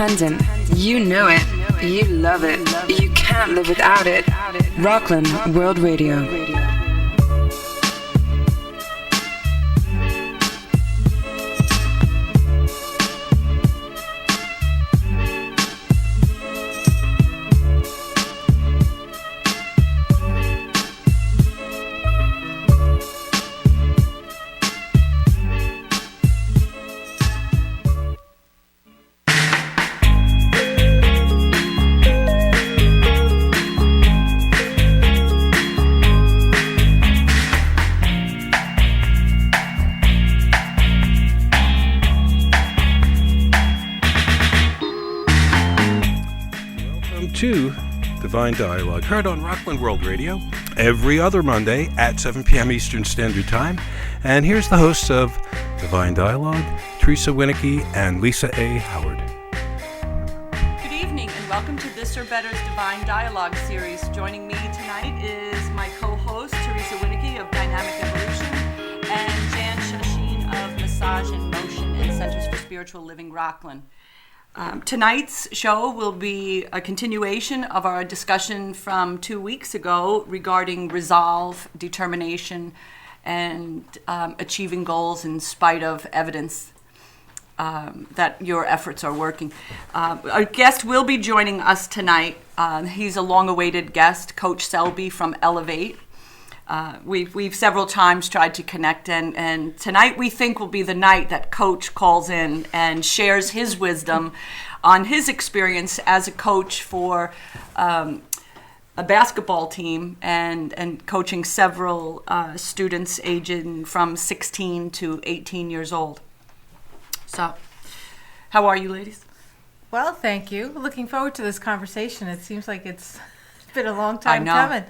independent. You know it. You love it. You can't live without it. Rockland World Radio. To Divine Dialogue, heard on Rockland World Radio every other Monday at 7 p.m. Eastern Standard Time. And here's the hosts of Divine Dialogue, Theresa Wienecke and Lisa A.Howard. Good evening and welcome to This or Better's Divine Dialogue series. Joining me tonight is my co-host, Theresa Wienecke of Dynamic Evolution and Jan Shaheen of Massage in Motion and Center Spiritual Living Rockland. Tonight's show will be a continuation of our discussion from 2 weeks ago regarding resolve, determination, and achieving goals in spite of evidence that your efforts are working. Our guest will be joining us tonight. He's a long-awaited guest, Coach Selby from Elevate. We've several times tried to connect, and tonight we think will be the night that Coach calls in and shares his wisdom on his experience as a coach for a basketball team and coaching several students aging from 16 to 18 years old. So, how are you, ladies? Well, thank you. Looking forward to this conversation. It seems like it's been a long time coming.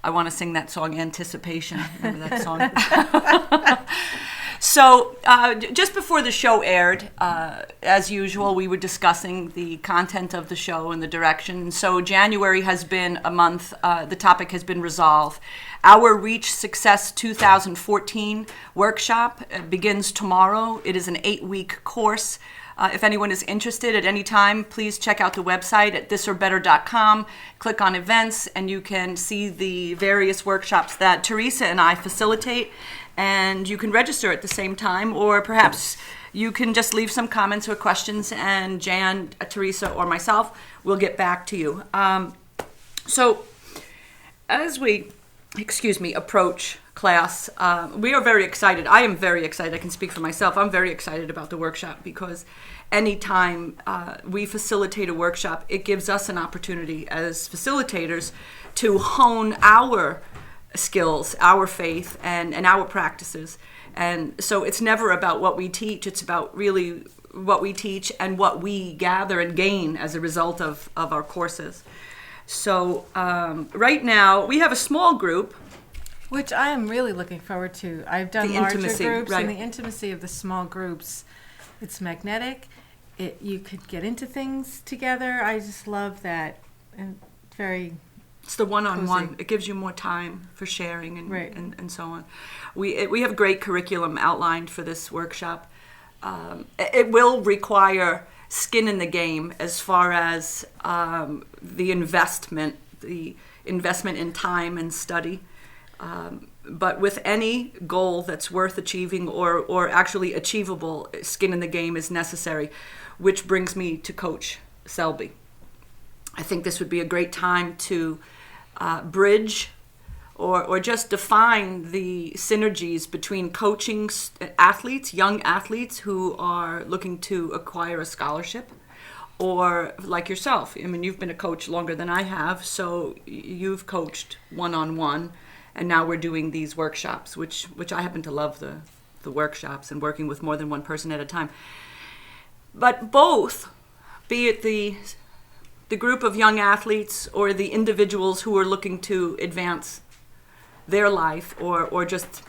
I want to sing that song, Anticipation. Remember that song? So, just before the show aired, as usual, we were discussing the content of the show and the direction. So, January has been a month, the topic has been resolve. Our Reach Success 2014 workshop begins tomorrow. It is an 8-week course. If anyone is interested at any time, please check out the website at thisorbetter.com, click on events, and you can see the various workshops that Theresa and I facilitate, and you can register at the same time, or perhaps you can just leave some comments or questions, and Jan, Theresa, or myself will get back to you. So as we, approach class, we are very excited. I am very excited. I can speak for myself. I'm very excited about the workshop because anytime we facilitate a workshop, it gives us an opportunity as facilitators to hone our skills, our faith, and our practices. And so it's never about what we teach. It's about really what we teach and what we gather and gain as a result of our courses. So right now, we have a small group, which I am really looking forward to. I've done larger groups, right. And the intimacy of the small groups, it's magnetic. You could get into things together. I just love that. And it's the one-on-one. Cozy. It gives you more time for sharing and, right. and so on. We have great curriculum outlined for this workshop. It will require skin in the game as far as the investment in time and study. But with any goal that's worth achieving or actually achievable, skin in the game is necessary, which brings me to Coach Selby. I think this would be a great time to bridge or just define the synergies between coaching athletes, young athletes who are looking to acquire a scholarship, or like yourself. I mean, you've been a coach longer than I have, so you've coached one-on-one. And now we're doing these workshops, which I happen to love the workshops and working with more than one person at a time. But both, be it the group of young athletes or the individuals who are looking to advance their life or just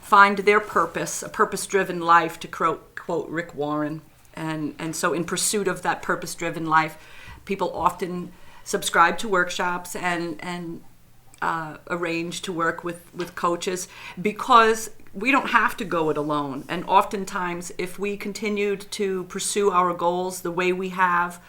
find their purpose, a purpose-driven life, to quote Rick Warren. And so in pursuit of that purpose-driven life, people often subscribe to workshops and arrange to work with coaches because we don't have to go it alone. And oftentimes, if we continued to pursue our goals the way we have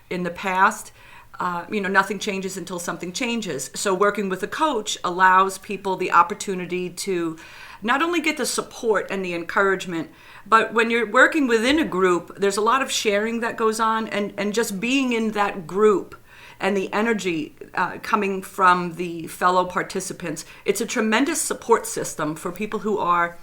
in the past, nothing changes until something changes. So working with a coach allows people the opportunity to not only get the support and the encouragement, but when you're working within a group, there's a lot of sharing that goes on, and just being in that group and the energy coming from the fellow participants. It's a tremendous support system for people who are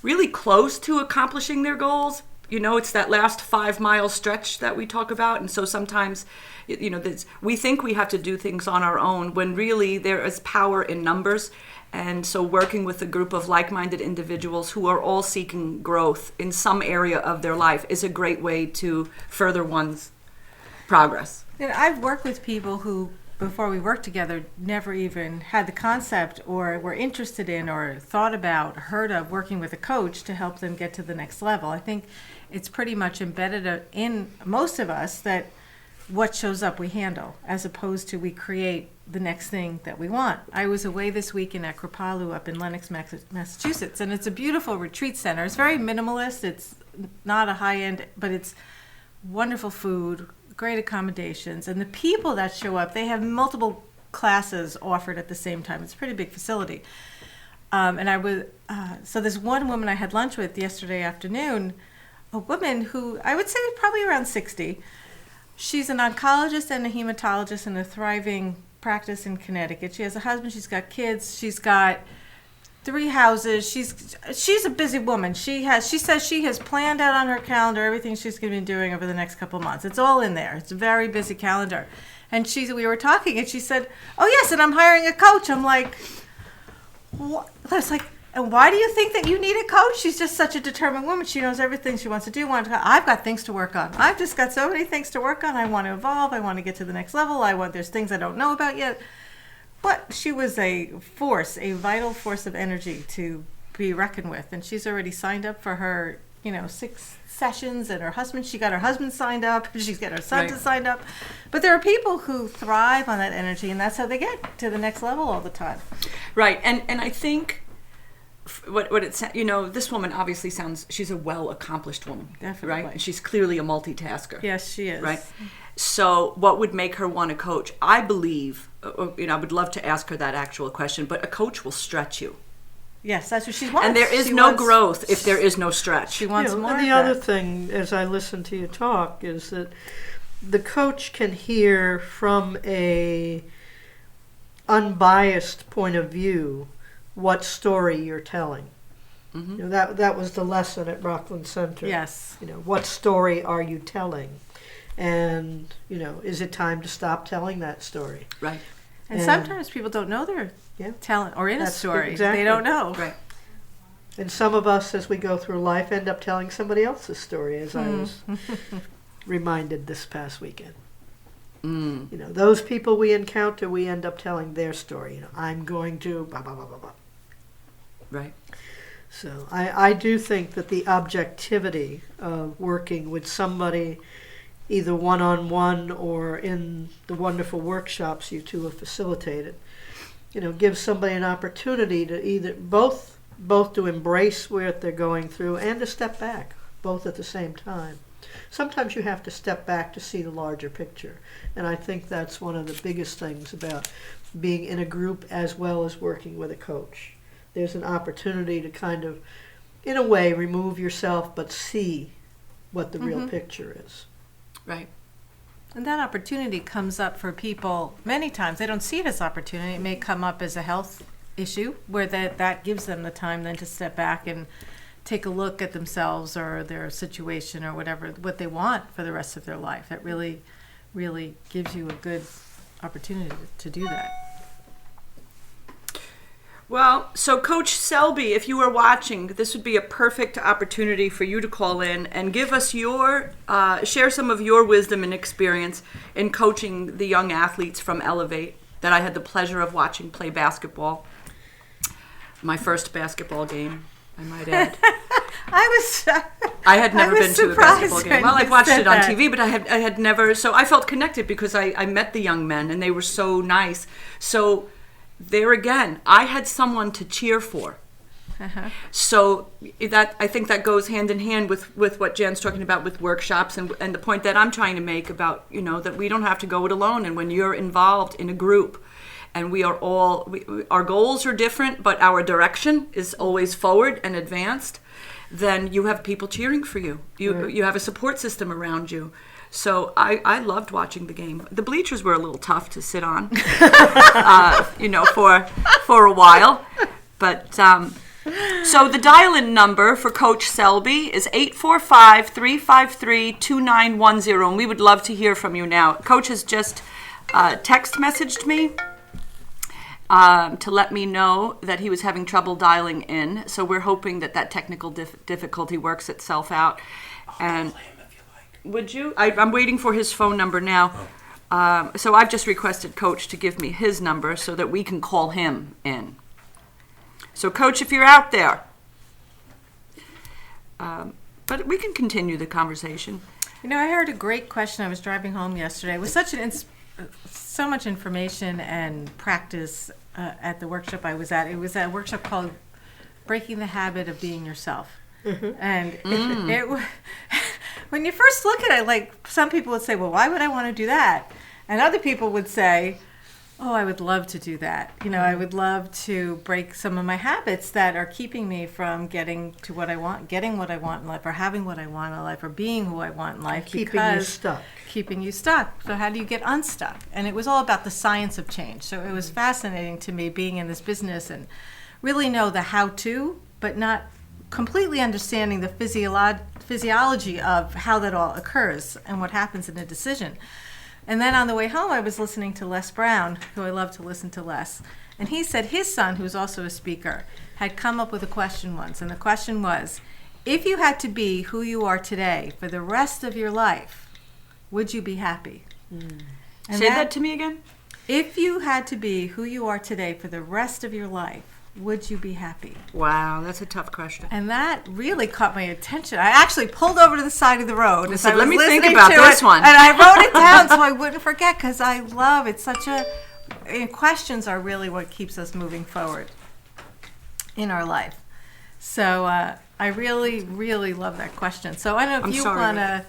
really close to accomplishing their goals. It's that last 5-mile stretch that we talk about. And so sometimes, we think we have to do things on our own when really there is power in numbers. And so working with a group of like-minded individuals who are all seeking growth in some area of their life is a great way to further one's progress. And I've worked with people who, before we worked together, never even had the concept or were interested in or thought about, heard of working with a coach to help them get to the next level. I think it's pretty much embedded in most of us that what shows up we handle, as opposed to we create the next thing that we want. I was away this weekend at Kripalu up in Lenox, Massachusetts, and it's a beautiful retreat center. It's very minimalist. It's not a high-end, but it's wonderful food, great accommodations, and the people that show up, they have multiple classes offered at the same time. It's a pretty big facility. So this one woman I had lunch with yesterday afternoon, a woman who I would say probably around 60. She's an oncologist and a hematologist in a thriving practice in Connecticut. She has a husband, she's got kids, she's got 3 houses. She's a busy woman. She says she has planned out on her calendar everything she's going to be doing over the next couple of months. It's all in there. It's a very busy calendar. And we were talking, and she said, "Oh yes, and I'm hiring a coach." I'm like, what? I was like, and why do you think that you need a coach? She's just such a determined woman. She knows everything she wants to do. I've got things to work on. I've just got so many things to work on. I want to evolve. I want to get to the next level. There's things I don't know about yet. But she was a vital force of energy to be reckoned with. And she's already signed up for her, 6 sessions. And she got her husband signed up. She's got her son to sign up. But there are people who thrive on that energy, and that's how they get to the next level all the time. Right. And I think what it's, this woman obviously she's a well-accomplished woman. Definitely. Right? And she's clearly a multitasker. Yes, she is. Right? So what would make her want to coach? I believe, I would love to ask her that actual question, but a coach will stretch you. Yes, that's what she wants. And there is no growth if there is no stretch. She wants more of that. The other thing, as I listen to you talk, is that the coach can hear from a unbiased point of view what story you're telling. Mm-hmm. That was the lesson at Rockland Center. Yes. What story are you telling? And, is it time to stop telling that story? Right. And sometimes people don't know their talent or in a story. Exactly. They don't know. Right. And some of us, as we go through life, end up telling somebody else's story, as I was reminded this past weekend. Those people we encounter, we end up telling their story. I'm going to blah, blah, blah, blah, blah. Right. So I do think that the objectivity of working with somebody, either one-on-one or in the wonderful workshops you two have facilitated, gives somebody an opportunity to either both to embrace what they're going through and to step back, both at the same time. Sometimes you have to step back to see the larger picture, and I think that's one of the biggest things about being in a group as well as working with a coach. There's an opportunity to kind of, in a way, remove yourself but see what the real picture is. Right. And that opportunity comes up for people many times. They don't see it as opportunity. It may come up as a health issue where that gives them the time then to step back and take a look at themselves or their situation or what they want for the rest of their life. It really, really gives you a good opportunity to do that. Well, so Coach Selby, if you were watching, this would be a perfect opportunity for you to call in and give us share some of your wisdom and experience in coaching the young athletes from Elevate that I had the pleasure of watching play basketball. My first basketball game, I might add. I had never been to a basketball game. Well, I've watched it on TV, but I had never. So I felt connected because I met the young men and they were so nice. So there again, I had someone to cheer for. So that, I think that goes hand in hand with what Jan's talking about with workshops, and the point that I'm trying to make about, that we don't have to go it alone. And when you're involved in a group, and we are all, our goals are different, but our direction is always forward and advanced, then you have people cheering for you. You have a support system around you. So I loved watching the game. The bleachers were a little tough to sit on, for a while. But so the dial-in number for Coach Selby is 845-353-2910, and we would love to hear from you now. Coach has just text messaged me to let me know that he was having trouble dialing in. So we're hoping that technical difficulty works itself out. And would you? I'm waiting for his phone number now. So I've just requested Coach to give me his number so that we can call him in. So Coach, if you're out there, but we can continue the conversation. I heard a great question. I was driving home yesterday. It was so much information and practice at the workshop I was at. It was a workshop called Breaking the Habit of Being Yourself. Mm-hmm. And it when you first look at it, like, some people would say, well, why would I want to do that? And other people would say, oh, I would love to do that. I would love to break some of my habits that are keeping me from getting to what I want, getting what I want in life, or having what I want in life, or being who I want in life. Keeping you stuck. Keeping you stuck. So how do you get unstuck? And it was all about the science of change. So it was fascinating to me being in this business and really know the how-to, but not completely understanding the physiology of how that all occurs and what happens in a decision. And then on the way home, I was listening to Les Brown, who I love to listen to Les. And he said his son, who's also a speaker, had come up with a question once. And the question was, if you had to be who you are today for the rest of your life, would you be happy? Say that to me again. If you had to be who you are today for the rest of your life, would you be happy? Wow, that's a tough question. And that really caught my attention. I actually pulled over to the side of the road. I said, let me think about this one. And I wrote it down so I wouldn't forget, because I love it. Questions are really what keeps us moving forward in our life. So I really, really love that question. So I don't know if you want to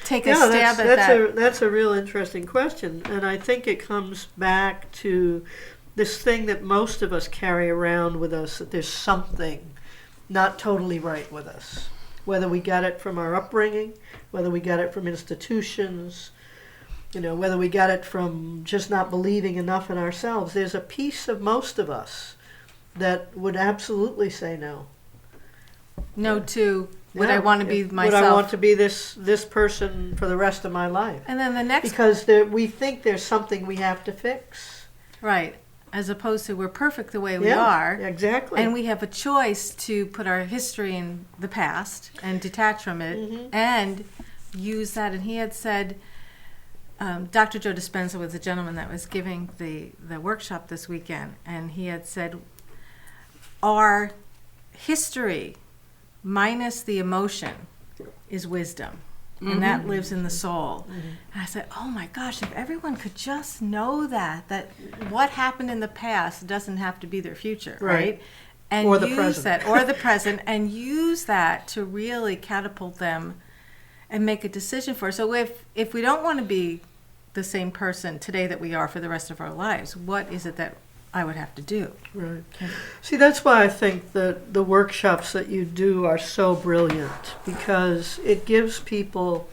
take a stab at that. That's a real interesting question. And I think it comes back to this thing that most of us carry around with us, that there's something not totally right with us. Whether we got it from our upbringing, whether we got it from institutions, whether we got it from just not believing enough in ourselves. There's a piece of most of us that would absolutely say no. No to, would I want to be myself? Would I want to be this person for the rest of my life? And then the next... Because we think there's something we have to fix. Right. As opposed to we're perfect the way we are. Exactly. And we have a choice to put our history in the past and detach from it and use that. And he had said, Dr. Joe Dispenza was the gentleman that was giving the workshop this weekend, and he had said, our history minus the emotion is wisdom. And that lives in the soul. And I said, oh my gosh, if everyone could just know that what happened in the past doesn't have to be their future, right? And or the use present. that, or the present, and use that to really catapult them and make a decision for us. So if we don't want to be the same person today that we are for the rest of our lives, what is it that I would have to do? Right. See, that's why I think that the workshops that you do are so brilliant, because it gives people,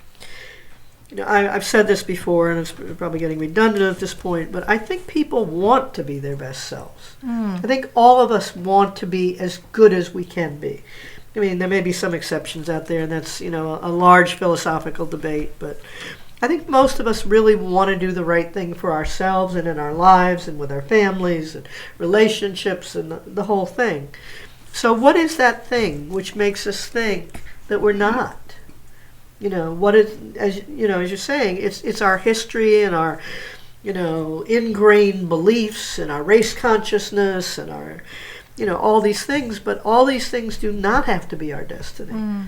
I've said this before, and it's probably getting redundant at this point, but I think people want to be their best selves. I think all of us want to be as good as we can be. I mean, there may be some exceptions out there, and that's, a large philosophical debate, but I think most of us really want to do the right thing for ourselves and in our lives and with our families and relationships and the whole thing. So what is that thing which makes us think that we're not? What is, as you're saying, it's our history and our, ingrained beliefs and our race consciousness and our, all these things, but all these things do not have to be our destiny.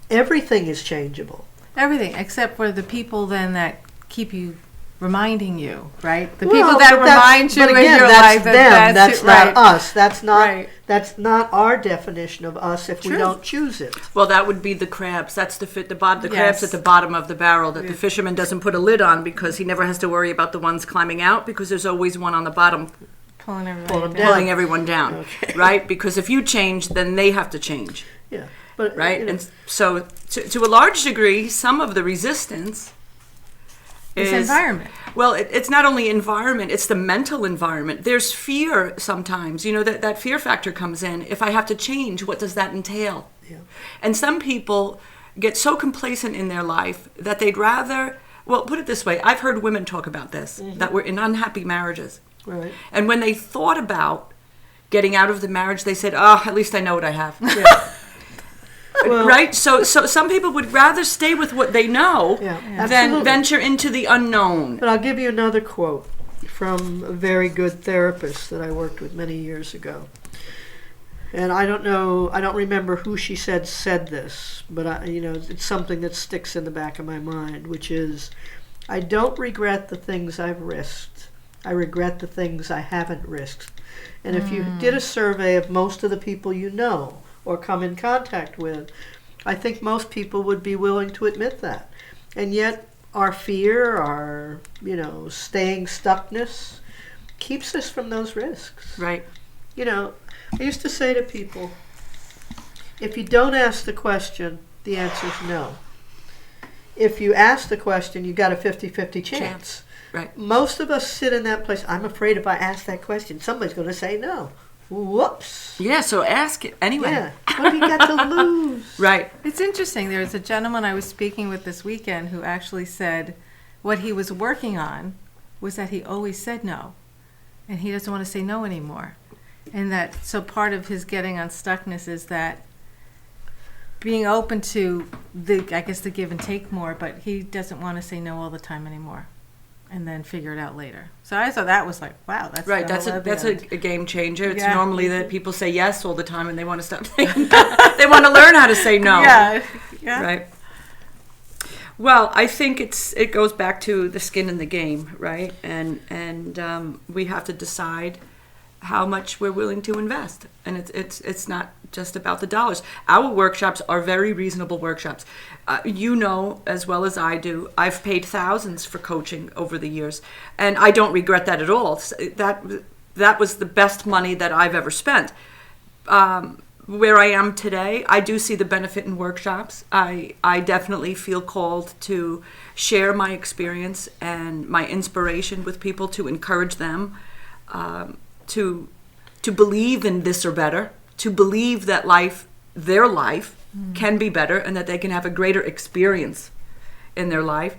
Everything is changeable. Everything, except for the people then that keep you reminding you, right? The people that remind you in your life. That's not us. That's not our definition of us if we don't choose it. Well, that would be the crabs. That's the crabs at the bottom of the barrel that the fisherman doesn't put a lid on because he never has to worry about the ones climbing out because there's always one on the bottom pulling everyone down, right? Because if you change, then they have to change. Yeah. But, right? And so to a large degree, some of the resistance is environment. Well, it's not only environment, it's the mental environment. There's fear sometimes, that fear factor comes in. If I have to change, what does that entail? Yeah. And some people get so complacent in their life that they'd rather, well, put it this way, I've heard women talk about this, that were in unhappy marriages. Right. And when they thought about getting out of the marriage, they said, at least I know what I have. Yeah. Well, right? So some people would rather stay with what they know than venture into the unknown. But I'll give you another quote from a very good therapist that I worked with many years ago. And I don't remember who she said this, but it's something that sticks in the back of my mind, which is, I don't regret the things I've risked. I regret the things I haven't risked. And if you did a survey of most of the people you know or come in contact with, I think most people would be willing to admit that. And yet our fear, our, staying stuckness keeps us from those risks. Right. I used to say to people, if you don't ask the question, the answer is no. If you ask the question, you got a 50-50 chance. Right. Most of us sit in that place. I'm afraid if I ask that question, somebody's going to say no. Whoops. Yeah, so ask it anyway. Yeah. What have you got to lose? Right. It's interesting. There was a gentleman I was speaking with this weekend who actually said what he was working on was that he always said no. And he doesn't want to say no anymore. And so part of his getting unstuckness is that being open to the give and take more, but he doesn't want to say no all the time anymore. And then figure it out later. So I thought that was like, wow, that's right. That's a game changer. It's normally that people say yes all the time, and they want to stop saying no. They want to learn how to say no. Yeah. Right. Well, I think it goes back to the skin in the game, right? And we have to decide how much we're willing to invest, and it's not just about the dollars. Our workshops are very reasonable workshops. As well as I do, I've paid thousands for coaching over the years, and I don't regret that at all. That was the best money that I've ever spent. Where I am today, I do see the benefit in workshops. I definitely feel called to share my experience and my inspiration with people, to encourage them to believe in this or better, to believe that their life can be better, and that they can have a greater experience in their life.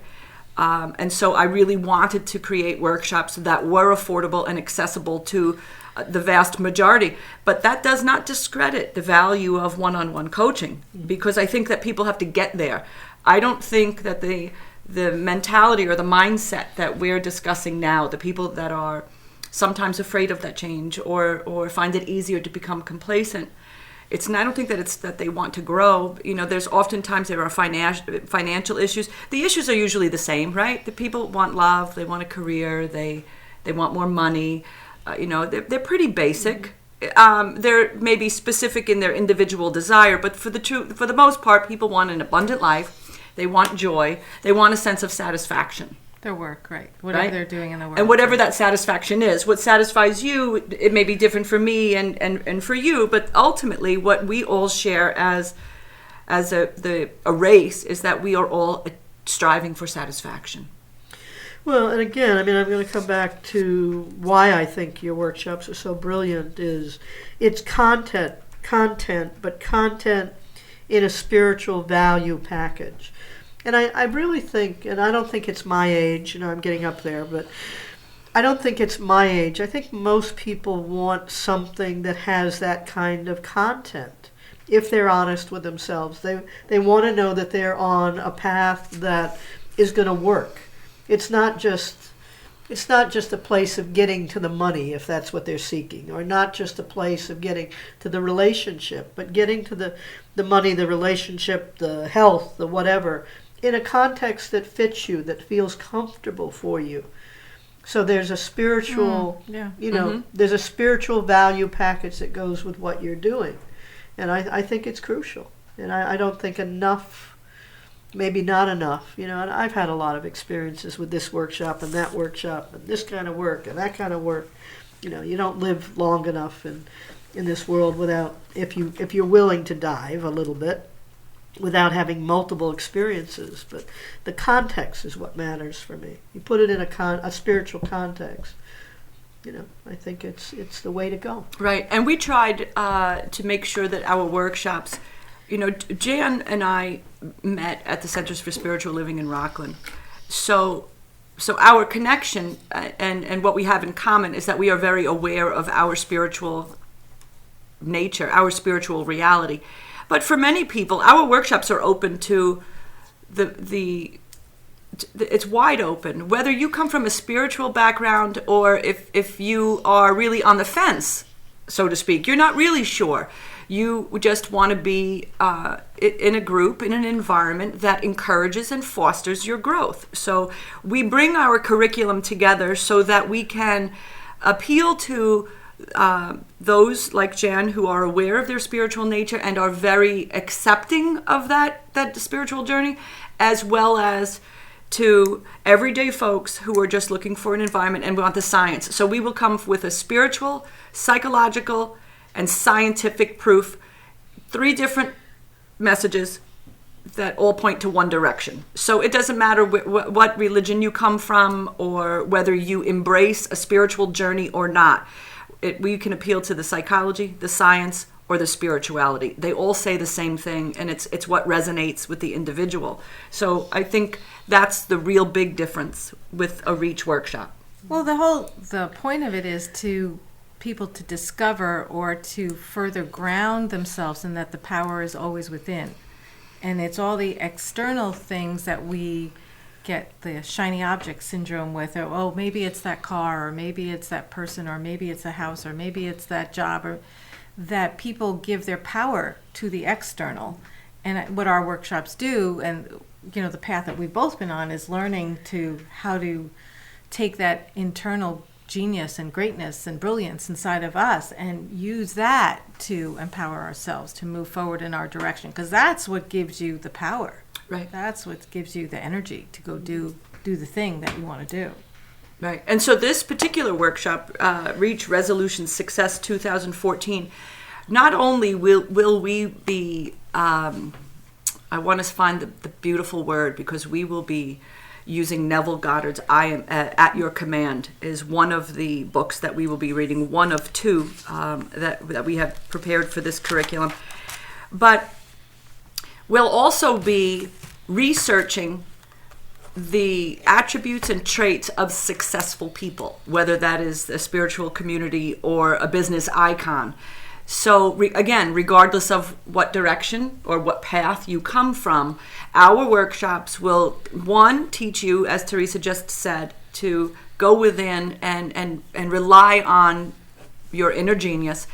And so I really wanted to create workshops that were affordable and accessible to the vast majority. But that does not discredit the value of one-on-one coaching, because I think that people have to get there. I don't think that the mentality or the mindset that we're discussing now, the people that are sometimes afraid of that change or find it easier to become complacent, I don't think that it's that they want to grow. There's oftentimes there are financial issues. The issues are usually the same, right? The people want love, they want a career, they want more money. They're pretty basic. They're maybe specific in their individual desire, but for the most part, people want an abundant life. They want joy. They want a sense of satisfaction. Their work, right? Whatever they're doing in the work. And whatever that satisfaction is. What satisfies you, it may be different for me and for you, but ultimately what we all share as a race is that we are all striving for satisfaction. Well, and again, I'm going to come back to why I think your workshops are so brilliant. It's content, but content in a spiritual value package. And I really think, and I don't think it's my age, I'm getting up there, but I don't think it's my age. I think most people want something that has that kind of content, if they're honest with themselves. They want to know that they're on a path that is going to work. It's not just a place of getting to the money, if that's what they're seeking, or not just a place of getting to the relationship, but getting to the money, the relationship, the health, the whatever, in a context that fits you, that feels comfortable for you. So there's a spiritual, there's a spiritual value package that goes with what you're doing. And I think it's crucial. And I don't think enough, maybe not enough, and I've had a lot of experiences with this workshop and that workshop and this kind of work and that kind of work. You don't live long enough in this world without, if you're willing to dive a little bit, without having multiple experiences. But the context is what matters for me. You put it in a spiritual context. I think it's the way to go. Right, and we tried to make sure that our workshops, Jan and I met at the Centers for Spiritual Living in Rockland. So our connection and what we have in common is that we are very aware of our spiritual nature, our spiritual reality. But for many people, our workshops are open to it's wide open. Whether you come from a spiritual background or if you are really on the fence, so to speak, you're not really sure. You just want to be in a group, in an environment that encourages and fosters your growth. So we bring our curriculum together so that we can appeal to those like Jan who are aware of their spiritual nature and are very accepting of that spiritual journey, as well as to everyday folks who are just looking for an environment and want the science. So we will come with a spiritual, psychological, and scientific proof, 3 different messages that all point to one direction. So it doesn't matter what religion you come from or whether you embrace a spiritual journey or not. We can appeal to the psychology, the science, or the spirituality. They all say the same thing, and it's what resonates with the individual. So I think that's the real big difference with a REACH workshop. Well, the point of it is to people to discover or to further ground themselves in that the power is always within. And it's all the external things that we get the shiny object syndrome with, or oh, maybe it's that car, or maybe it's that person, or maybe it's a house, or maybe it's that job, or that people give their power to the external. And what our workshops do, and the path that we've both been on, is learning how to take that internal genius and greatness and brilliance inside of us and use that to empower ourselves to move forward in our direction, because that's what gives you the power. Right. That's what gives you the energy to go do the thing that you want to do. Right. And so this particular workshop, REACH Resolution Success 2014, not only will we be, I want to find the beautiful word, because we will be using Neville Goddard's I Am At Your Command is one of the books that we will be reading, one of 2 that we have prepared for this curriculum. But we'll also be researching the attributes and traits of successful people, whether that is a spiritual community or a business icon. So again, regardless of what direction or what path you come from, our workshops will, 1, teach you, as Theresa just said, to go within and rely on your inner genius,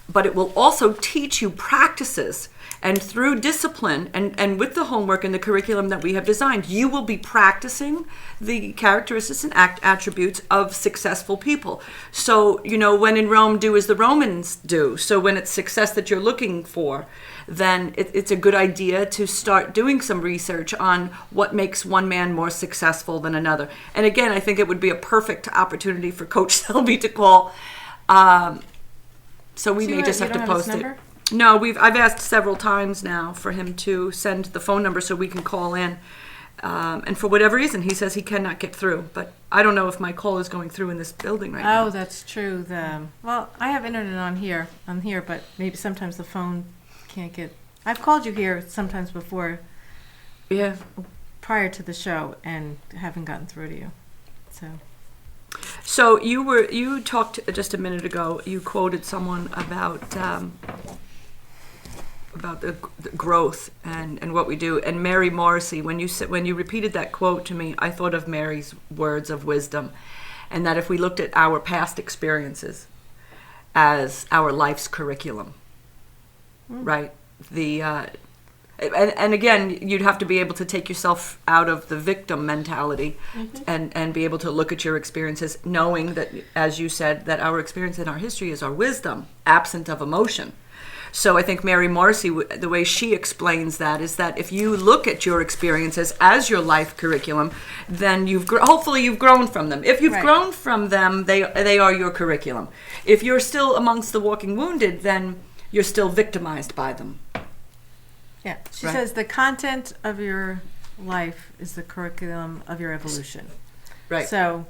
but it will also teach you practices. And through discipline and with the homework and the curriculum that we have designed, you will be practicing the characteristics and attributes of successful people. So, when in Rome, do as the Romans do. So when it's success that you're looking for, then it's a good idea to start doing some research on what makes one man more successful than another. And again, I think it would be a perfect opportunity for Coach Selby to call. So we may just have to post it. No, I've asked several times now for him to send the phone number so we can call in. And for whatever reason, he says he cannot get through. But I don't know if my call is going through in this building right now. Oh, that's true. Well, I have internet on here, but maybe sometimes the phone can't get. I've called you here sometimes before. Yeah. Prior to the show, and haven't gotten through to you. So you talked just a minute ago. You quoted someone about the growth and what we do. And Mary Morrissey, when you repeated that quote to me, I thought of Mary's words of wisdom, and that if we looked at our past experiences as our life's curriculum, right? and again, you'd have to be able to take yourself out of the victim mentality and be able to look at your experiences, knowing that, as you said, that our experience and our history is our wisdom, absent of emotion. So I think Mary Morrissey, the way she explains that is that if you look at your experiences as your life curriculum, then hopefully you've grown from them. If you've grown from them, they are your curriculum. If you're still amongst the walking wounded, then you're still victimized by them. Yeah, she says the content of your life is the curriculum of your evolution. Right. So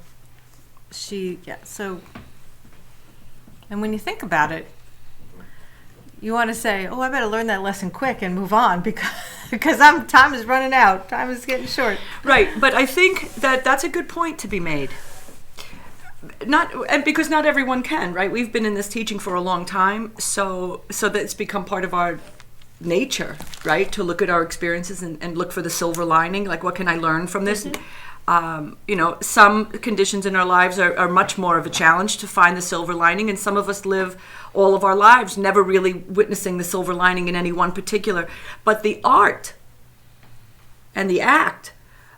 and when you think about it, you want to say, I better learn that lesson quick and move on because time is running out. Time is getting short. Right, but I think that's a good point to be made. Because not everyone can, right? We've been in this teaching for a long time, so that it's become part of our nature, right? To look at our experiences and look for the silver lining, like what can I learn from this? Some conditions in our lives are much more of a challenge to find the silver lining, and some of us live all of our lives never really witnessing the silver lining in any one particular. But the art and the act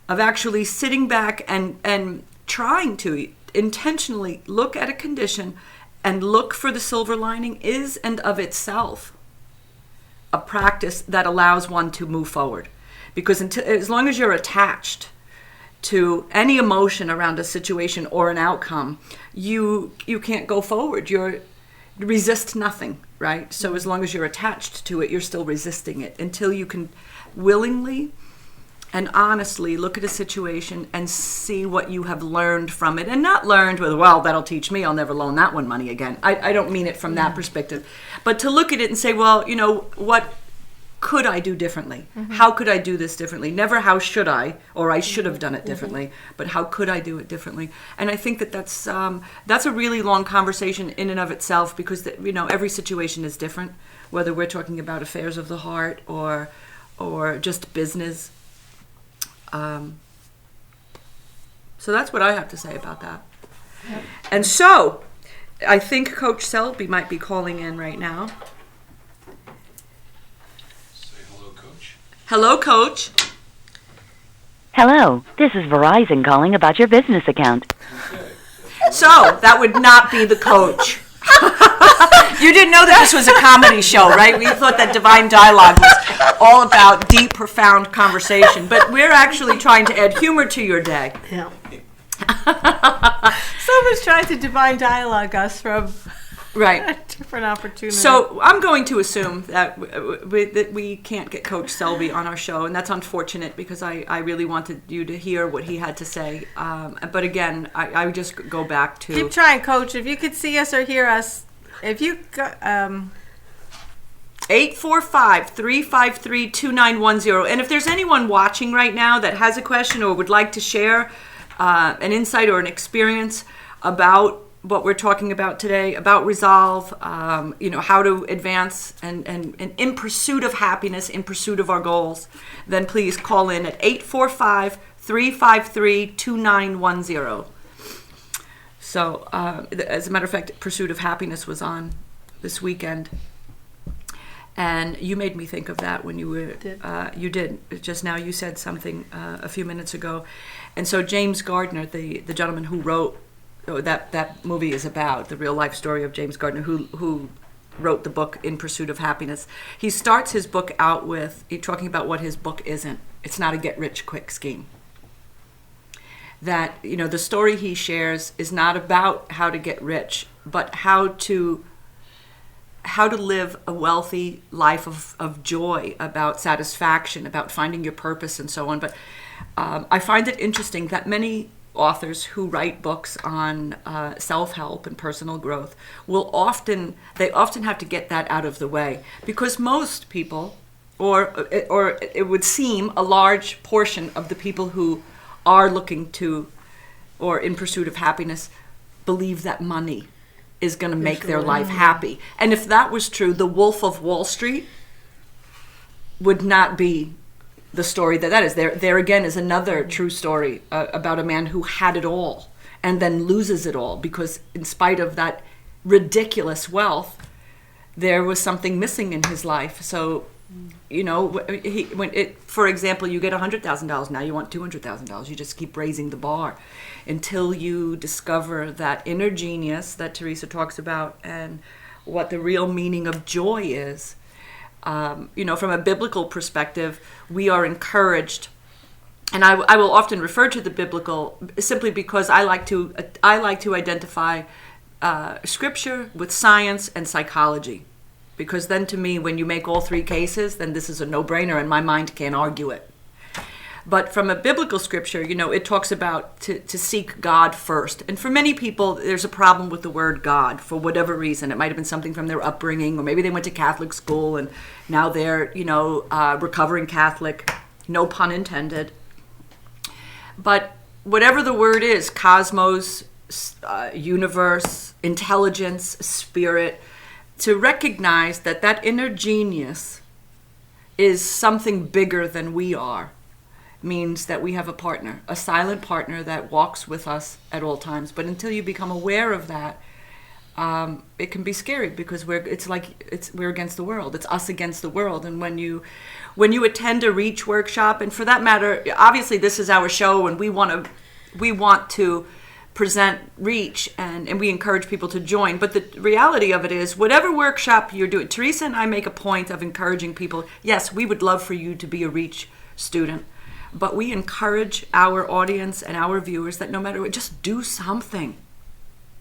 of actually sitting back and trying to intentionally look at a condition and look for the silver lining is and of itself a practice that allows one to move forward. Because as long as you're attached to any emotion around a situation or an outcome, you can't go forward. You resist nothing, right? So as long as you're attached to it, you're still resisting it until you can willingly and honestly look at a situation and see what you have learned from it. And not learned with, that'll teach me, I'll never loan that one money again. I don't mean it from that perspective. But to look at it and say, what could I do differently? How could I do this differently? Never how should I, or I should have done it differently, but how could I do it differently? And I think that's a really long conversation in and of itself, because every situation is different, whether we're talking about affairs of the heart or just business. So that's what I have to say about that. Yep. And so I think Coach Selby might be calling in right now. Hello, Coach. Hello, this is Verizon calling about your business account. So, that would not be the coach. You didn't know that this was a comedy show, right? We thought that Divine Dialogue was all about deep, profound conversation, but we're actually trying to add humor to your day. Yeah. Someone's trying to Divine Dialogue us from different opportunities. So I'm going to assume that we can't get Coach Selby on our show, and that's unfortunate because I really wanted you to hear what he had to say. But again, I would just go back to... Keep trying, Coach. If you could see us or hear us, if you... 845-353-2910. And if there's anyone watching right now that has a question or would like to share an insight or an experience about what we're talking about today, about resolve, how to advance and in pursuit of happiness, in pursuit of our goals, then please call in at 845-353-2910. So, as a matter of fact, Pursuit of Happiness was on this weekend. And you made me think of that when you were, you did. Just now you said something a few minutes ago. And so James Gardner, the gentleman who wrote, that movie is about, the real life story of James Gardner, who wrote the book In Pursuit of Happiness. He starts his book out with talking about what his book isn't. It's not a get-rich-quick scheme. That, the story he shares is not about how to get rich, but how to live a wealthy life of joy, about satisfaction, about finding your purpose and so on. But I find it interesting that many authors who write books on self-help and personal growth often have to get that out of the way, because most people, or it would seem a large portion of the people who are looking to or in pursuit of happiness believe that money is going to make their life happy. And if that was true, the Wolf of Wall Street would not be the story that is. There again is another true story about a man who had it all and then loses it all because in spite of that ridiculous wealth, there was something missing in his life. So You know, for example, you get $100,000, now you want $200,000. You just keep raising the bar until you discover that inner genius that Theresa talks about and what the real meaning of joy is. You know, from a biblical perspective, we are encouraged, and I will often refer to the biblical simply because I like to identify scripture with science and psychology. Because then to me, when you make all three cases, then this is a no-brainer and my mind can't argue it. But from a biblical scripture, you know, it talks about to seek God first. And for many people, there's a problem with the word God for whatever reason. It might have been something from their upbringing, or maybe they went to Catholic school and now they're, you know, recovering Catholic, no pun intended. But whatever the word is, cosmos, universe, intelligence, spirit, to recognize that that inner genius is something bigger than we are means that we have a partner, a silent partner that walks with us at all times. But until you become aware of that, it can be scary because we're against the world. It's us against the world. And when you attend a Reach workshop, and for that matter, obviously this is our show, and we want to present Reach, and we encourage people to join. But the reality of it is, whatever workshop you're doing, Theresa and I make a point of encouraging people. Yes, we would love for you to be a Reach student, but we encourage our audience and our viewers that no matter what, just do something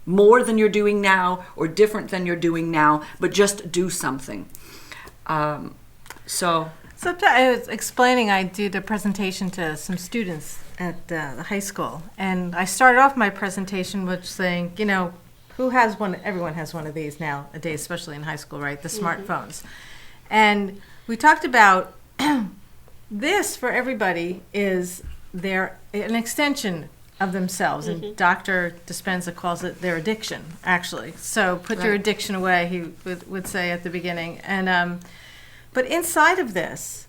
more than you're doing now or different than you're doing now, but just do something. So I was explaining, I did a presentation to some students at the high school, and I started off my presentation with saying, you know, who has one? Everyone has one of these nowadays, especially in high school, right? The smartphones. And we talked about this for everybody is an extension of themselves, and Dr. Dispenza calls it their addiction, actually. So put your addiction away, he would say at the beginning. And but inside of this,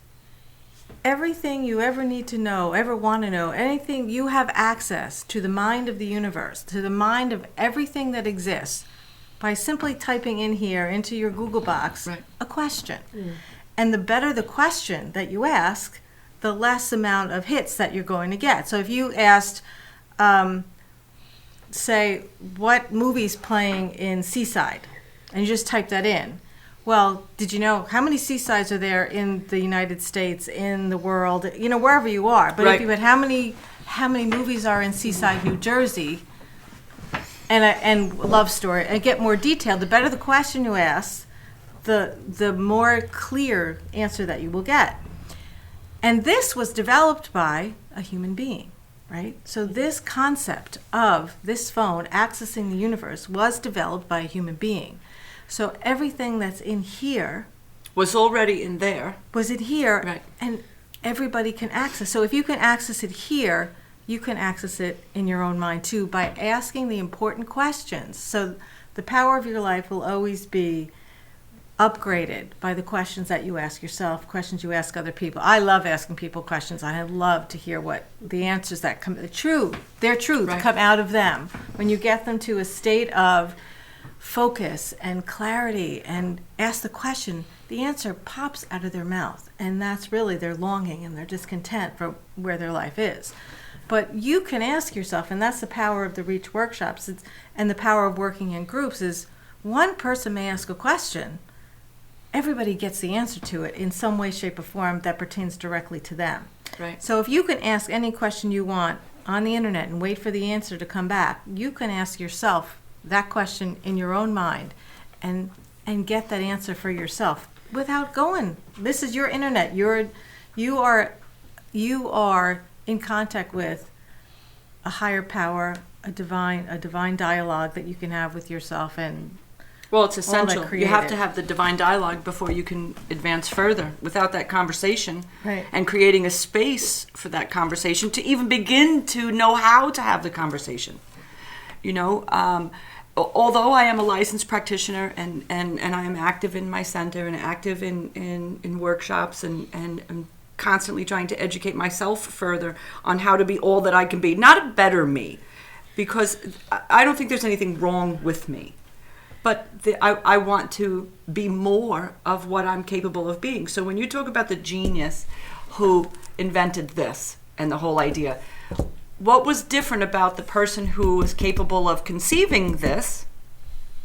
everything you ever need to know, ever want to know, anything, you have access to the mind of the universe, to the mind of everything that exists by simply typing in here into your Google box a question. And the better the question that you ask, the less amount of hits that you're going to get. So if you asked, say, what movie's playing in Seaside, and you just type that in, well, did you know how many seasides are there in the United States, in the world, you know, wherever you are? But if you had how many movies are in Seaside, New Jersey, and love story, and get more detailed, the better the question you ask, the more clear answer that you will get. And this was developed by a human being, right? So this concept of this phone accessing the universe was developed by a human being. So everything that's in here was already in there. Was it here? And everybody can access. So if you can access it here, you can access it in your own mind too by asking the important questions. So the power of your life will always be upgraded by the questions that you ask yourself, questions you ask other people. I love asking people questions. I love to hear what the answers that come, their truth come out of them. When you get them to a state of focus and clarity and ask the question, the answer pops out of their mouth, and that's really their longing and their discontent for where their life is. But you can ask yourself, and that's the power of the Reach workshops, and the power of working in groups, is one person may ask a question, everybody gets the answer to it in some way, shape, or form that pertains directly to them. So if you can ask any question you want on the internet and wait for the answer to come back, you can ask yourself that question in your own mind and get that answer for yourself without going. This is your internet. You are in contact with a higher power, a divine dialogue that you can have with yourself. And well, it's essential. You have to have the divine dialogue before you can advance further. Without that conversation and creating a space for that conversation to even begin to know how to have the conversation. You know, although I am a licensed practitioner and I am active in my center and active in workshops and constantly trying to educate myself further on how to be all that I can be, not a better me, because I don't think there's anything wrong with me. but I want to be more of what I'm capable of being. So when you talk about the genius who invented this and the whole idea, what was different about the person who was capable of conceiving this,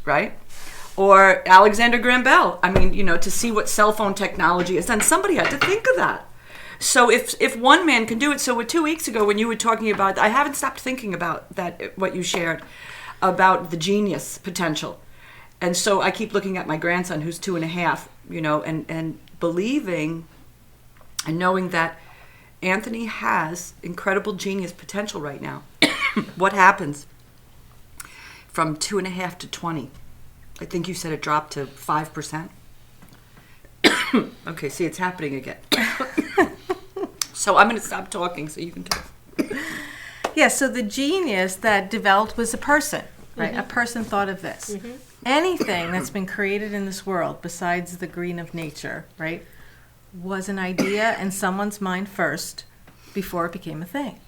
right? Or Alexander Graham Bell. I mean, to see what cell phone technology is, then somebody had to think of that. So if one man can do it, so 2 weeks ago when you were talking about, I haven't stopped thinking about that, what you shared about the genius potential. And so I keep looking at my grandson who's 2.5, and believing and knowing that Anthony has incredible genius potential right now. What happens from 2.5 to 20? I think you said it dropped to 5%. Okay, see, it's happening again. So I'm going to stop talking so you can talk. Yeah, so the genius that developed was a person, right? A person thought of this. Anything that's been created in this world besides the green of nature, right, was an idea in someone's mind first before it became a thing.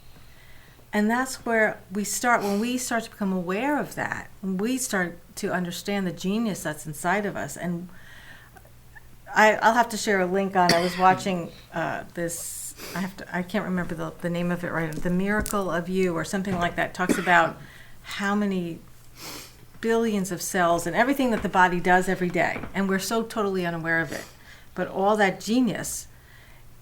And that's where we start, when we start to become aware of that, when we start to understand the genius that's inside of us. And I'll have to share a link on, I was watching this, I can't remember the name of it right, The Miracle of You or something like that, talks about how many billions of cells and everything that the body does every day. And we're so totally unaware of it. But all that genius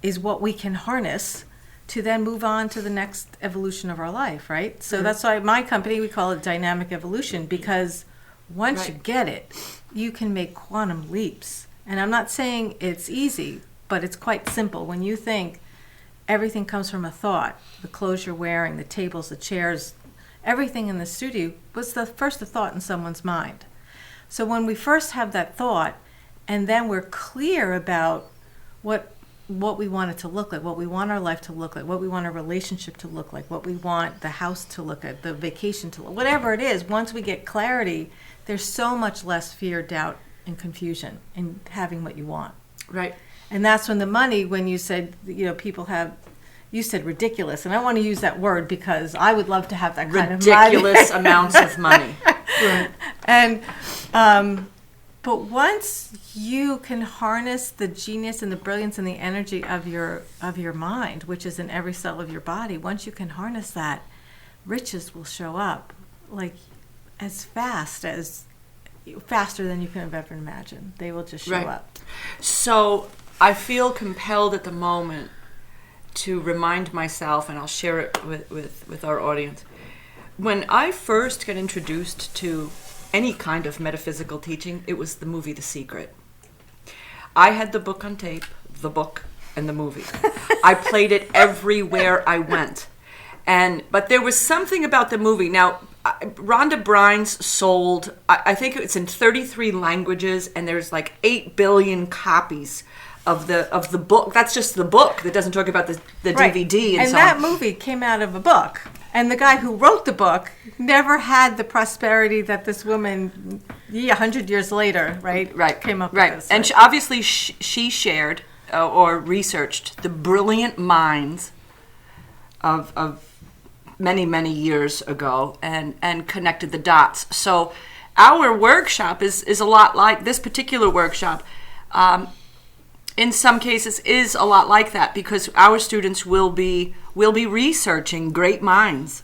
is what we can harness to then move on to the next evolution of our life, right? So that's why my company, we call it Dynamic Evolution, because once you get it, you can make quantum leaps. And I'm not saying it's easy, but it's quite simple. When you think everything comes from a thought, the clothes you're wearing, the tables, the chairs, everything in the studio was the first thought in someone's mind. So when we first have that thought, and then we're clear about what we want it to look like, what we want our life to look like, what we want our relationship to look like, what we want the house to look like, the vacation to look, whatever it is, once we get clarity, there's so much less fear, doubt, and confusion in having what you want. Right. And that's when the money, when you said, people have, you said ridiculous, and I want to use that word because I would love to have that kind of money. Ridiculous amounts of money. Right. And, but once you can harness the genius and the brilliance and the energy of your mind, which is in every cell of your body, once you can harness that, riches will show up like faster than you can have ever imagined. They will just show up. So I feel compelled at the moment to remind myself, and I'll share it with our audience. When I first got introduced to any kind of metaphysical teaching, it was the movie The Secret. I had the book on tape, the book, and the movie. I played it everywhere I went. But there was something about the movie. Now, Rhonda Brines sold, I think it's in 33 languages, and there's like 8 billion copies of the book. That's just the book. That doesn't talk about the DVD and so on. And that movie came out of a book. And the guy who wrote the book never had the prosperity that this woman, 100 years later, came up with. This, and obviously she shared or researched the brilliant minds of many, many years ago and connected the dots. So our workshop is a lot like this particular workshop. In some cases is a lot like that, because our students will be researching great minds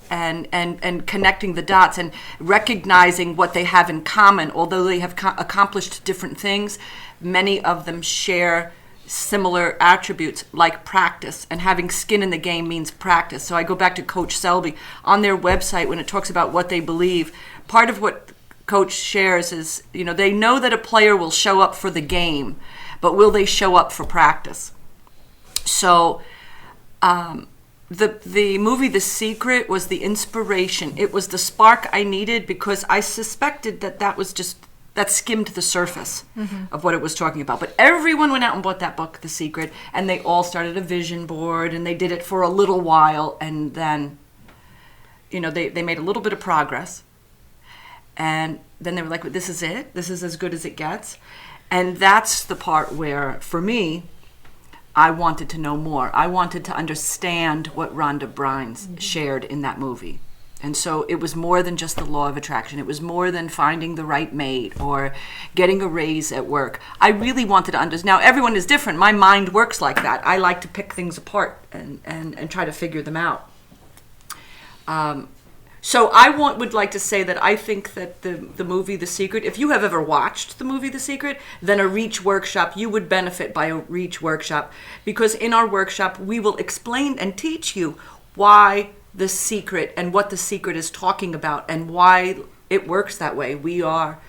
and connecting the dots and recognizing what they have in common. Although they have accomplished different things, many of them share similar attributes like practice, and having skin in the game means practice. So I go back to Coach Selby on their website when it talks about what they believe. Part of what Coach shares is, they know that a player will show up for the game, but will they show up for practice? So the movie The Secret was the inspiration. It was the spark I needed, because I suspected that skimmed the surface of what it was talking about. But everyone went out and bought that book, The Secret, and they all started a vision board, and they did it for a little while, and then, they made a little bit of progress. And then they were like, this is it? This is as good as it gets? And that's the part where, for me, I wanted to know more. I wanted to understand what Rhonda Brines shared in that movie. And so it was more than just the law of attraction. It was more than finding the right mate or getting a raise at work. I really wanted to understand. Now, everyone is different. My mind works like that. I like to pick things apart and try to figure them out. So I would like to say that I think that the movie The Secret, if you have ever watched the movie The Secret, then a Reach workshop, you would benefit by a Reach workshop. Because in our workshop, we will explain and teach you why The Secret and what The Secret is talking about and why it works that way. We are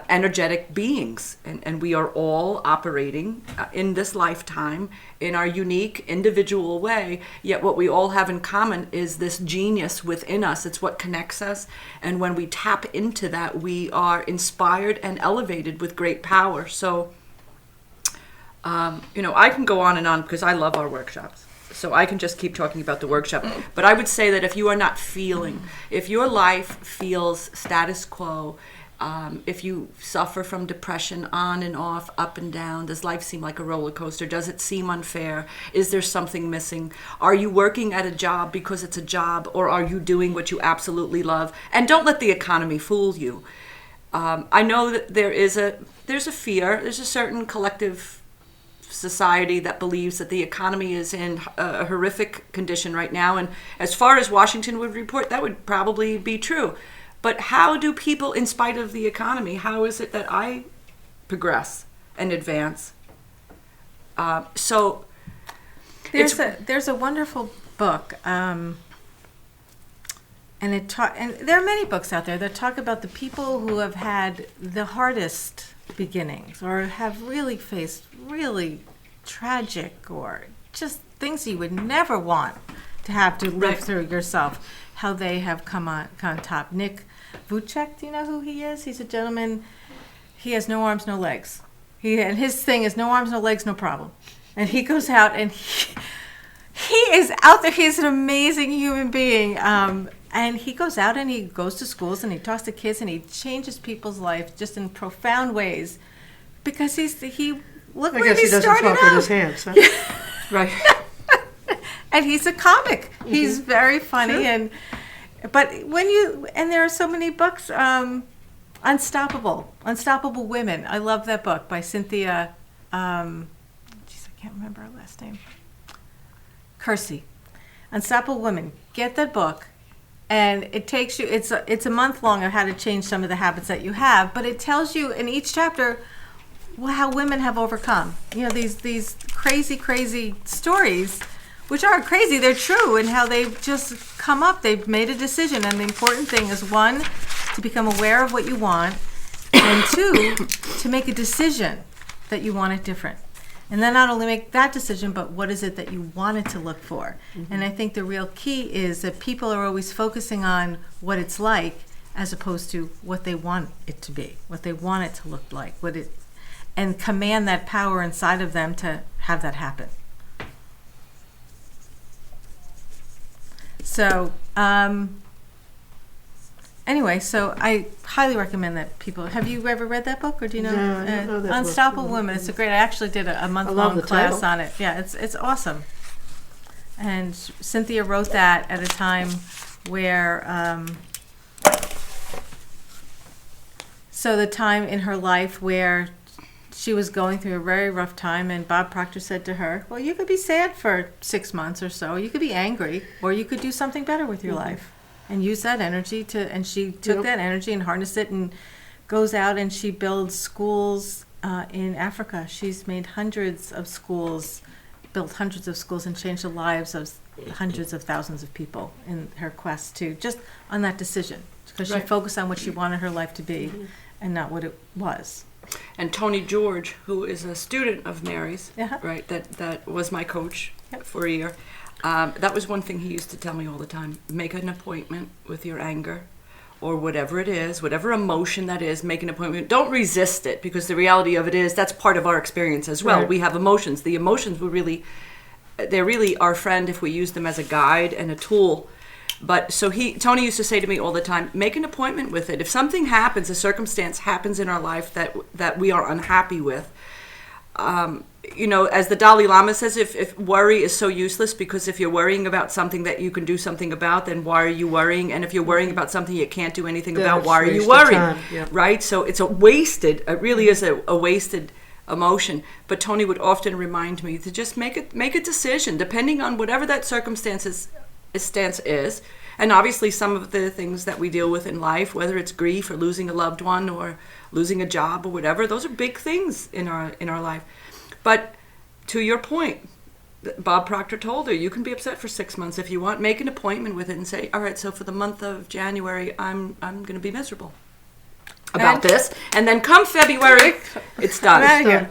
energetic beings, and we are all operating in this lifetime in our unique individual way, yet what we all have in common is this genius within us. It's what connects us, and when we tap into that, we are inspired and elevated with great power. So I can go on and on because I love our workshops. So I can just keep talking about the workshop. But I would say that if you are not feeling, if your life feels status quo, if you suffer from depression on and off, up and down, does life seem like a roller coaster? Does it seem unfair? Is there something missing? Are you working at a job because it's a job, or are you doing what you absolutely love? And don't let the economy fool you. I know that there's a fear, there's a certain collective society that believes that the economy is in a horrific condition right now. And as far as Washington would report, that would probably be true. But how do people, in spite of the economy, how is it that I progress and advance? So there's a wonderful book, and and there are many books out there that talk about the people who have had the hardest beginnings or have really faced really tragic or just things you would never want to have to live through yourself, how they have come on top. Nick Vujicic, do you know who he is? He's a gentleman. He has no arms, no legs. And his thing is no arms, no legs, no problem. And he goes out and he is out there. He's an amazing human being. And he goes out and he goes to schools and he talks to kids and he changes people's lives just in profound ways because look where he started out. I guess he doesn't talk with his hands, huh? Right. And he's a comic. Mm-hmm. He's very funny. Sure. But there are so many books, Unstoppable Women. I love that book by Cynthia, I can't remember her last name. Kersey. Unstoppable Women. Get that book. And it takes you, it's a month long of how to change some of the habits that you have, but it tells you in each chapter how women have overcome. These crazy stories, which aren't crazy, they're true, and how they've just come up, they've made a decision. And the important thing is, one, to become aware of what you want, and two, to make a decision that you want it different. And then not only make that decision, but what is it that you want it to look for? Mm-hmm. And I think the real key is that people are always focusing on what it's like as opposed to what they want it to be, what they want it to look like, and command that power inside of them to have that happen. So, anyway, so I highly recommend that people. Have you ever read that book, or do you know? No, I don't know that Unstoppable book. Women. It's a great. I actually did a month-long class on it. Yeah, it's awesome. And Cynthia wrote that at a time where, so the time in her life where she was going through a very rough time, and Bob Proctor said to her, well, you could be sad for 6 months or so, you could be angry, or you could do something better with your life and use that energy and she took that energy and harnessed it and goes out and she builds schools in Africa. She's made built hundreds of schools and changed the lives of hundreds of thousands of people in her quest to just on that decision, because she focused on what she wanted her life to be and not what it was. And Tony George, who is a student of Mary's, right, that was my coach for a year. That was one thing he used to tell me all the time. Make an appointment with your anger or whatever it is, whatever emotion that is, make an appointment. Don't resist it, because the reality of it is that's part of our experience as well. Right. We have emotions. The emotions they're really our friend if we use them as a guide and a tool. But so Tony used to say to me all the time, make an appointment with it. If something happens, a circumstance happens in our life that we are unhappy with, as the Dalai Lama says, if worry is so useless, because if you're worrying about something that you can do something about, then why are you worrying? And if you're worrying about something you can't do anything about, why are you worrying? Yeah. Right? So it's it really is a wasted emotion. But Tony would often remind me to just make a decision, depending on whatever that stance is. And obviously some of the things that we deal with in life, whether it's grief or losing a loved one or losing a job or whatever, those are big things in our life. But to your point, Bob Proctor told her, you can be upset for 6 months if you want. Make an appointment with it and say, all right, so for the month of January, I'm going to be miserable about this. And then come February, it's done.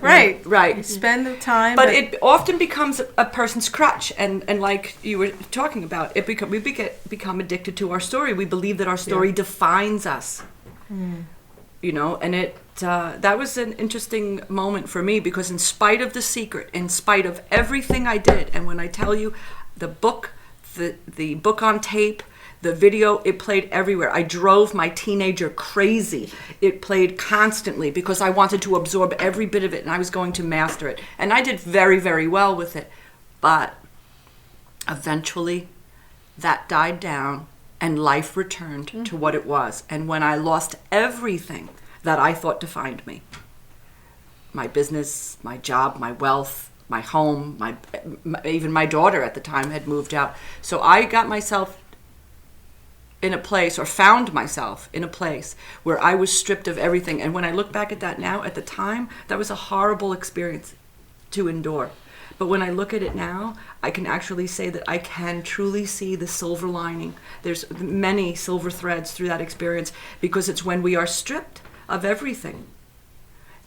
Right. You spend the time. But it often becomes a person's crutch. And like you were talking about, we become addicted to our story. We believe that our story defines us. And that was an interesting moment for me, because in spite of The Secret, in spite of everything I did, and when I tell you the book, the book on tape, the video, it played everywhere. I drove my teenager crazy. It played constantly because I wanted to absorb every bit of it, and I was going to master it. And I did very, very well with it. But eventually that died down, and life returned to what it was. And when I lost everything that I thought defined me, my business, my job, my wealth, my home, even my daughter at the time had moved out. So I got myself in a place, or found myself in a place, where I was stripped of everything. And when I look back at that now, at the time, that was a horrible experience to endure. But when I look at it now, I can actually say that I can truly see the silver lining. There's many silver threads through that experience, because it's when we are stripped of everything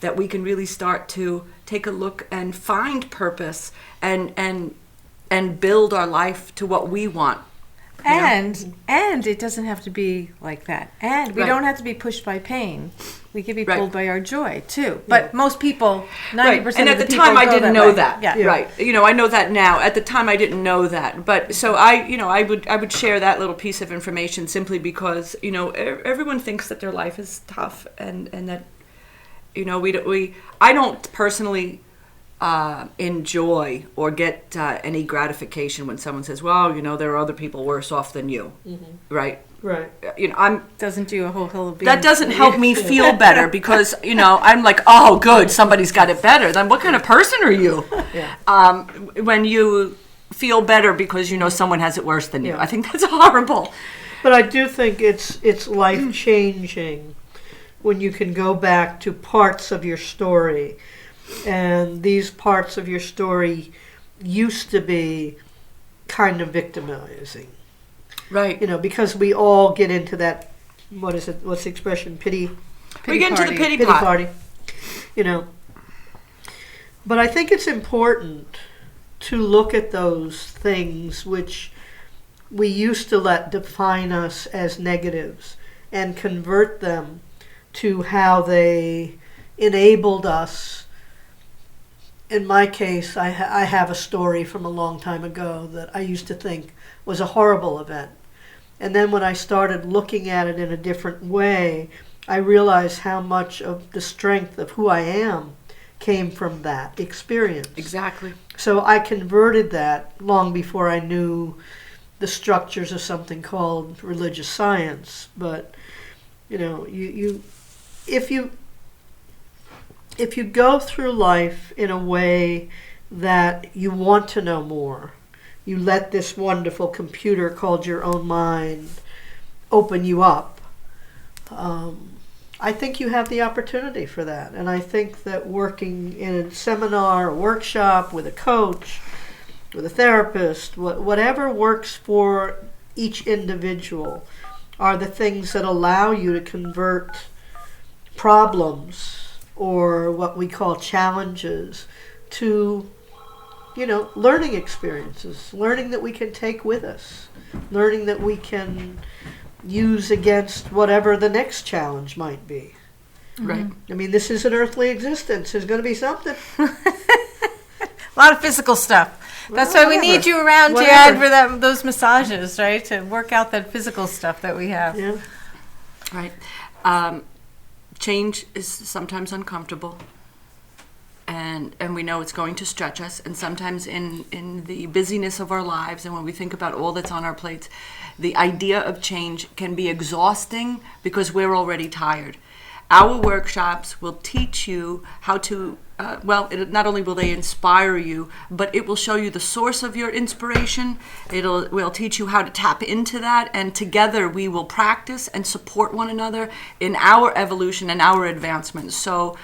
that we can really start to take a look and find purpose and build our life to what we want. And it doesn't have to be like that. And we don't have to be pushed by pain. We can be pulled by our joy too. But most people, 90% and of at the the people time I go didn't that know way. that. Yeah. Right. I know that now. At the time I didn't know that. But so I would share that little piece of information simply because, everyone thinks that their life is tough, and that I don't personally enjoy or get any gratification when someone says, well, there are other people worse off than you. Right. Doesn't do a whole hill of beans. That doesn't help me feel better, because I'm like, oh, good, somebody's got it better. Then what kind of person are you? When you feel better because someone has it worse than you, I think that's horrible. But I do think it's life changing when you can go back to parts of your story, and these parts of your story used to be kind of victimizing. Right. Because we all get into that, what's the expression, pity we get into the pity party. But I think it's important to look at those things which we used to let define us as negatives and convert them to how they enabled us. In my case, I have a story from a long time ago that I used to think was a horrible event. And then when I started looking at it in a different way, I realized how much of the strength of who I am came from that experience. Exactly. So I converted that long before I knew the structures of something called religious science. But, if you go through life in a way that you want to know more, you let this wonderful computer called your own mind open you up, I think you have the opportunity for that. And I think that working in a seminar, a workshop, with a coach, with a therapist, whatever works for each individual, are the things that allow you to convert problems, or what we call challenges, to learning experiences, learning that we can take with us, learning that we can use against whatever the next challenge might be. Right. I mean, this is an earthly existence. There's going to be something. A lot of physical stuff. That's why we need you around, Jan, for those massages, right? To work out that physical stuff that we have. Yeah. Right. Change is sometimes uncomfortable. And and we know it's going to stretch us. And sometimes in the busyness of our lives, and when we think about all that's on our plates, the idea of change can be exhausting because we're already tired. Our workshops will teach you how to, not only will they inspire you, but it will show you the source of your inspiration. Will teach you how to tap into that, and together we will practice and support one another in our evolution and our advancement. So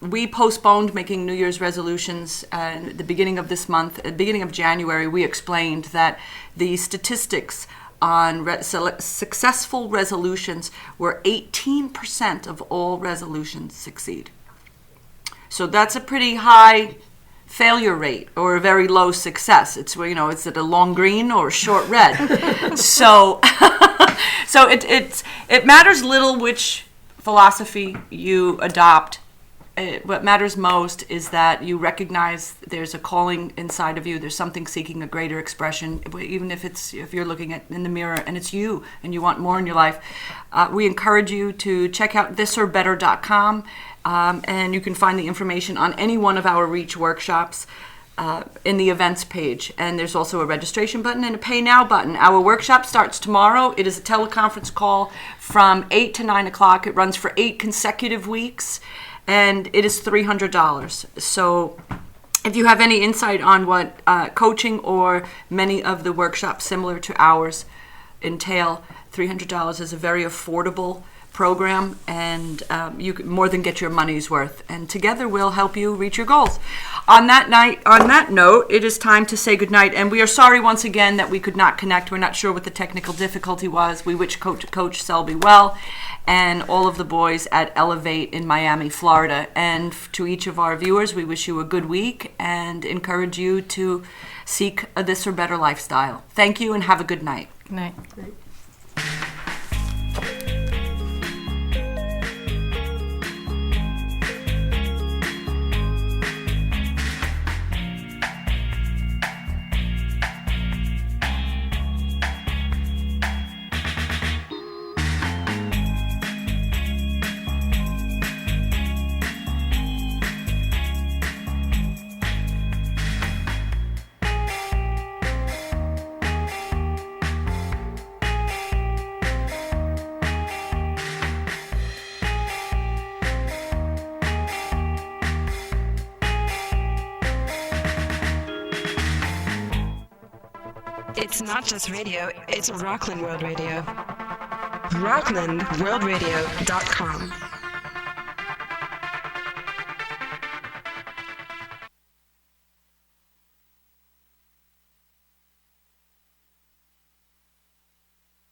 we postponed making New Year's resolutions at the beginning of this month. At the beginning of January, we explained that the statistics on successful resolutions were 18% of all resolutions succeed. So that's a pretty high failure rate or a very low success. It's, it's at a long green or a short red. So it matters little which philosophy you adopt. What matters most is that you recognize there's a calling inside of you. There's something seeking a greater expression, even if you're looking in the mirror and it's you and you want more in your life. We encourage you to check out thisorbetter.com, and you can find the information on any one of our Reach workshops in the events page. And there's also a registration button and a pay now button. Our workshop starts tomorrow. It is a teleconference call from 8 to 9 o'clock. It runs for 8 consecutive weeks. And it is $300. So if you have any insight on what coaching or many of the workshops similar to ours entail, $300 is a very affordable program, and you can more than get your money's worth. And together we'll help you reach your goals. On that note, it is time to say goodnight. And we are sorry once again that we could not connect. We're not sure what the technical difficulty was. We wish Coach Selby well, and all of the boys at Elevate in Miami, Florida. And to each of our viewers, we wish you a good week and encourage you to seek a this or better lifestyle. Thank you and have a good night. Good night. It's not just radio, it's Rockland World Radio. RocklandWorldRadio.com